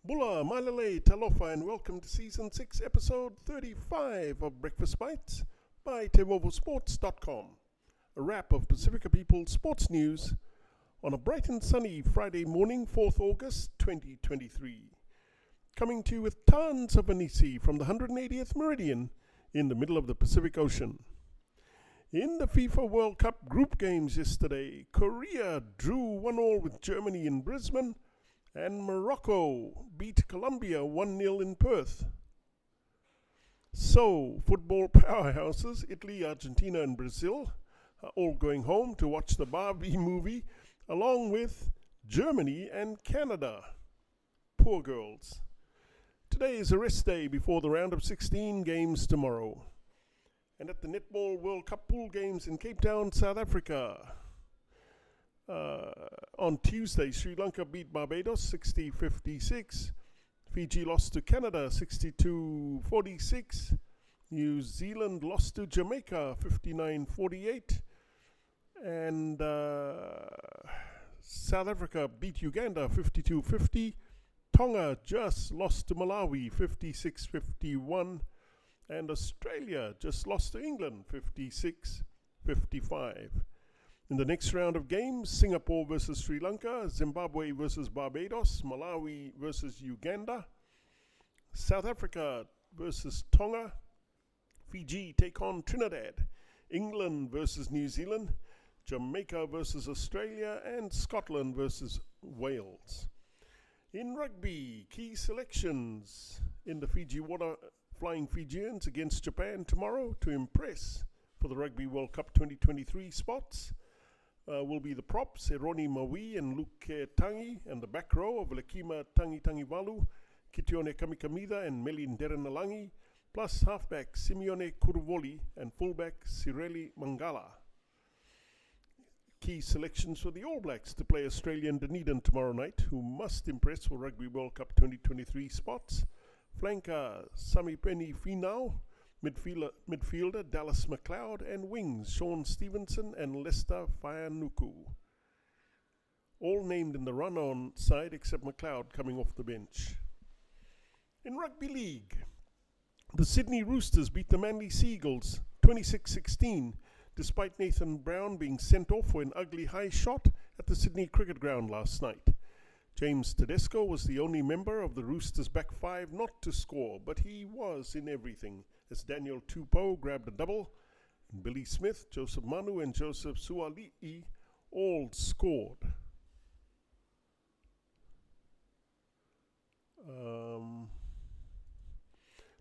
Bula, Malele, Talofa, and welcome to Season 6, Episode 35 of Breakfast Bites by TevovoSports.com. A wrap of Pacifica People's sports news on a bright and sunny Friday morning, 4th August 2023. Coming to you with tons of Anisi from the 180th meridian in the middle of the Pacific Ocean. In the FIFA World Cup group games yesterday, Korea drew 1-1 with Germany in Brisbane, and Morocco beat Colombia 1-0 in Perth. So, football powerhouses, Italy, Argentina and Brazil, are all going home to watch the Barbie movie, along with Germany and Canada. Poor girls. Today is a rest day before the round of 16 games tomorrow. And at the Netball World Cup pool games in Cape Town, South Africa, on Tuesday, Sri Lanka beat Barbados 60-56. Fiji lost to Canada 62-46. New Zealand lost to Jamaica 59-48. And South Africa beat Uganda 52-50. Tonga just lost to Malawi 56-51. And Australia just lost to England 56-55. In the next round of games, Singapore versus Sri Lanka, Zimbabwe versus Barbados, Malawi versus Uganda, South Africa versus Tonga, Fiji take on Trinidad, England versus New Zealand, Jamaica versus Australia, and Scotland versus Wales. In rugby, key selections in the Fiji Water Flying Fijians against Japan tomorrow to impress for the Rugby World Cup 2023 spots. Will be the props, Eroni Maui and Luke Tangi, and the back row of Lekima Tangivalu, Kitione Kamikamida and Melin Derenalangi, plus halfback Simeone Kuruvoli and fullback Sireli Mangala. Key selections for the All Blacks to play Australian Dunedin tomorrow night, who must impress for Rugby World Cup 2023 spots. Flanker Samipeni Finau, midfielder Dallas McLeod, and wings Sean Stevenson and Lester Fayanuku. All named in the run-on side except McLeod coming off the bench. In Rugby League, the Sydney Roosters beat the Manly Seagulls 26-16 despite Nathan Brown being sent off for an ugly high shot at the Sydney Cricket Ground last night. James Tedesco was the only member of the Roosters' back five not to score, but he was in everything, as Daniel Tupou grabbed a double, and Billy Smith, Joseph Manu, and Joseph Suali'i all scored.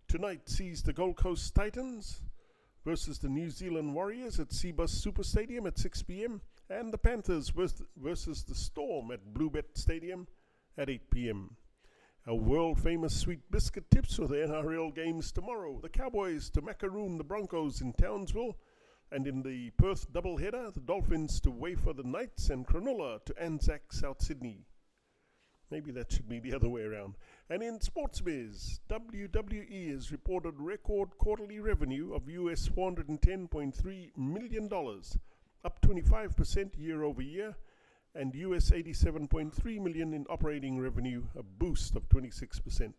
Tonight sees the Gold Coast Titans versus the New Zealand Warriors at Cbus Super Stadium at 6 p.m. and the Panthers versus the Storm at Bluebet Stadium at 8 p.m. Our world-famous sweet biscuit tips for the NRL games tomorrow. The Cowboys to macaroon the Broncos in Townsville, and in the Perth doubleheader, the Dolphins to wafer the Knights and Cronulla to Anzac South Sydney. Maybe that should be the other way around. And in sports biz, WWE has reported record quarterly revenue of US $410.3 million, up 25% year over year, and US $87.3 million in operating revenue, a boost of 26%.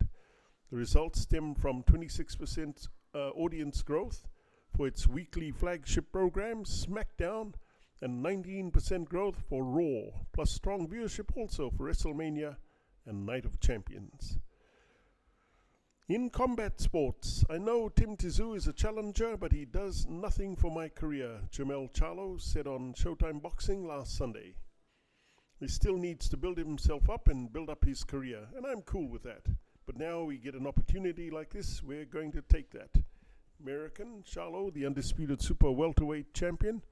The results stem from 26% audience growth for its weekly flagship program, SmackDown, and 19% growth for Raw, plus strong viewership also for WrestleMania and Night of Champions. In combat sports, I know Tim Tszyu is a challenger, but he does nothing for my career, Jamel Charlo said on Showtime Boxing last Sunday. He still needs to build himself up and build up his career, and I'm cool with that. But now we get an opportunity like this, we're going to take that. American Charlo, the undisputed super welterweight champion,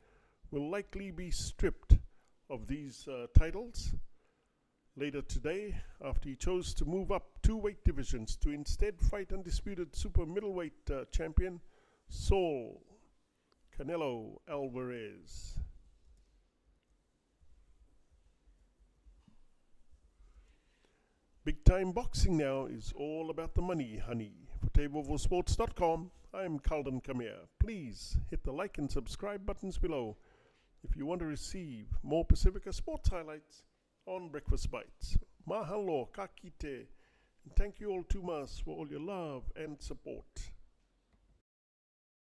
will likely be stripped of these titles later today after he chose to move up 2 weight divisions to instead fight undisputed super middleweight champion Saul Canelo Alvarez. Big time boxing now is all about the money, honey. For TevovoSports.com, I'm Calden Kamea. Please hit the like and subscribe buttons below if you want to receive more Pacifica sports highlights on Breakfast Bites. Mahalo, ka kite, Thank you all too much for all your love and support.